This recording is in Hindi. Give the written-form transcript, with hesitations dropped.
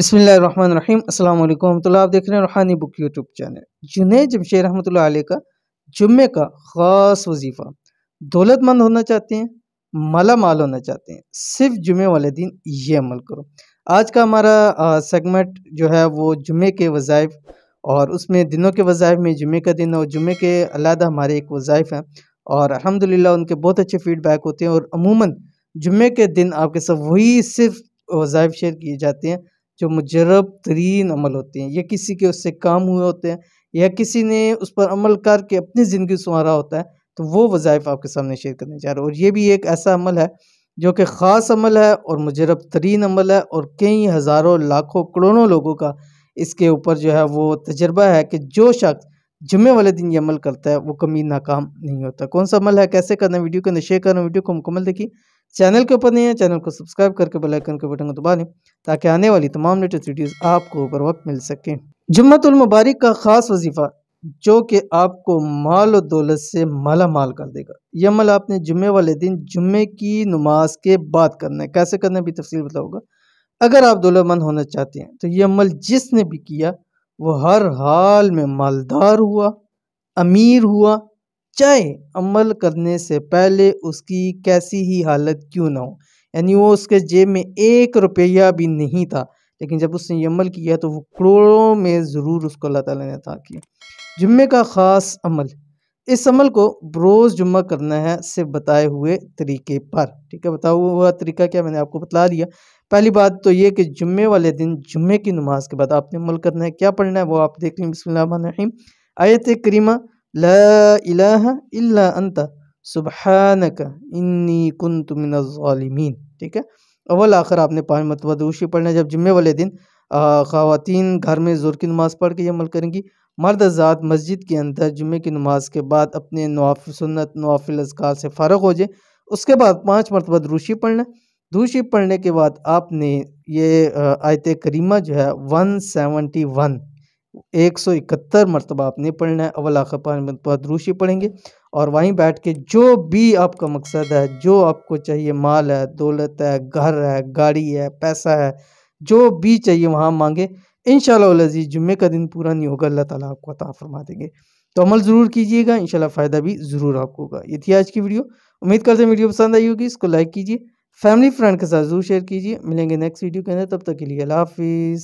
बिस्मिल्लाहिर्रहमानिर्रहीम अस्सलाम वालेकुम रहमतुल्लाह। आप देख रहे हैं रूहानी book YouTube channel. Junaid Jamshed रहमतुल्लाह अलैह का जुम्मे का ख़ास वजीफ़ा। दौलतमंद होना चाहते हैं, माला माल होना चाहते हैं, सिर्फ जुम्मे वाले दिन ये अमल करो। आज का हमारा सेगमेंट जो है वो जुम्मे के वज़ाइफ और उसमें दिनों के वज़ाइफ में जुम्मे का दिन और जुम्मे के अलहदा हमारे एक वज़ाइफ हैं और अल्हम्दुलिल्लाह उनके बहुत अच्छे फीडबैक होते हैं और अमूमन जुम्मे के दिन आपके साथ वही सिर्फ वज़ाइफ शेयर किए जाते हैं जो मुजर्रब तरीन अमल होते हैं, या किसी के उससे काम हुए होते हैं या किसी ने उस पर अमल करके अपनी ज़िंदगी संवारा होता है, तो वो वज़ाइफ आपके सामने शेयर करने जा रहा हूँ। और ये भी एक ऐसा अमल है जो कि ख़ास अमल है और मुजर्रब तरीन अमल है और कई हज़ारों लाखों करोड़ों लोगों का इसके ऊपर जो है वो तजर्बा है कि जो शख्स जुम्मे वाले दिन ये अमल करता है वो कभी नाकाम नहीं होता। कौन सा अमल है, कैसे करना है, वीडियो को अंदर शेयर करना, वीडियो को मुकम्मल देखिए। चैनल के ऊपर नहीं है, चैनल को सब्सक्राइब करके बेल आइकन के बटन को दबा लें ताकि आने वाली तमाम लेटेस्ट वीडियोस आपको बर वक्त मिल सकें। जुम्मतुल मुबारक का ख़ास वजीफ़ा जो कि आपको माल और दौलत से माला माल कर देगा। ये अमल आपने जुम्मे वाले दिन जुम्मे की नमाज के बाद करना है। कैसे करना है भी तफसील बताऊँगा। अगर आप दौलतमंद होना चाहते हैं तो ये अमल जिसने भी किया वो हर हाल में मालदार हुआ, अमीर हुआ, चाहे अमल करने से पहले उसकी कैसी ही हालत क्यों ना हो। यानी वो उसके जेब में 1 रुपया भी नहीं था, लेकिन जब उसने ये अमल किया तो वो करोड़ों में ज़रूर उसको अल्लाह ताला ने अता किया। जुम्मे का ख़ास अमल, इस अमल को रोज़ जुम्मा करना है सिर्फ बताए हुए तरीके पर। ठीक है, बताया हुआ तरीका क्या मैंने आपको बता दिया। पहली बात तो ये कि जुम्मे वाले दिन जुम्मे की नमाज के बाद आपने अमल करना है। क्या पढ़ना है वो आप देख लें। बिस्मिल्लाहिर्रहमानिर्रहीम। आयत करीमा ला इलाहा इल्ला अंता सुब्हानका इन्नी कुन्तु मिनज़ ज़ालिमीन। ठीक है, अव्वल आखिर आपने 5 मरतबा दुरूद शरीफ पढ़ना है। जब जुम्मे वाले दिन ख़वातीन घर में ज़ोहर की नमाज़ पढ़ के ये अमल करेंगी। मर्द हज़रात मस्जिद के अंदर जुम्मे की नमाज के बाद अपने सुन्नत नवाफिल अज़कार से फ़ारिग हो जाए। उसके बाद 5 मरतबा दुरूद शरीफ पढ़ना है। दुरूद शरीफ पढ़ने के बाद आपने ये आयत करीमा जो है 171 171 मरतबा आपने पढ़ना है। अव्वल आखिर 5 मरतबा दुरूद शरीफ पढ़ेंगे और वहीं बैठ के जो भी आपका मकसद है, जो आपको चाहिए, माल है, दौलत है, घर है, गाड़ी है, पैसा है, जो भी चाहिए वहाँ मांगे। इंशाअल्लाह वल अज़ीज़ जुम्मे का दिन पूरा नहीं होगा, अल्लाह ताला आपको अता फरमा देंगे। तो अमल ज़रूर कीजिएगा, इंशाअल्लाह फ़ायदा भी ज़रूर आपको होगा। ये थी आज की वीडियो। उम्मीद करते हैं वीडियो पसंद आई होगी। इसको लाइक कीजिए, फैमिली फ्रेंड के साथ ज़रूर शेयर कीजिए। मिलेंगे नेक्स्ट वीडियो के अंदर, तब तक के लिए अल्लाह हाफ़िज़।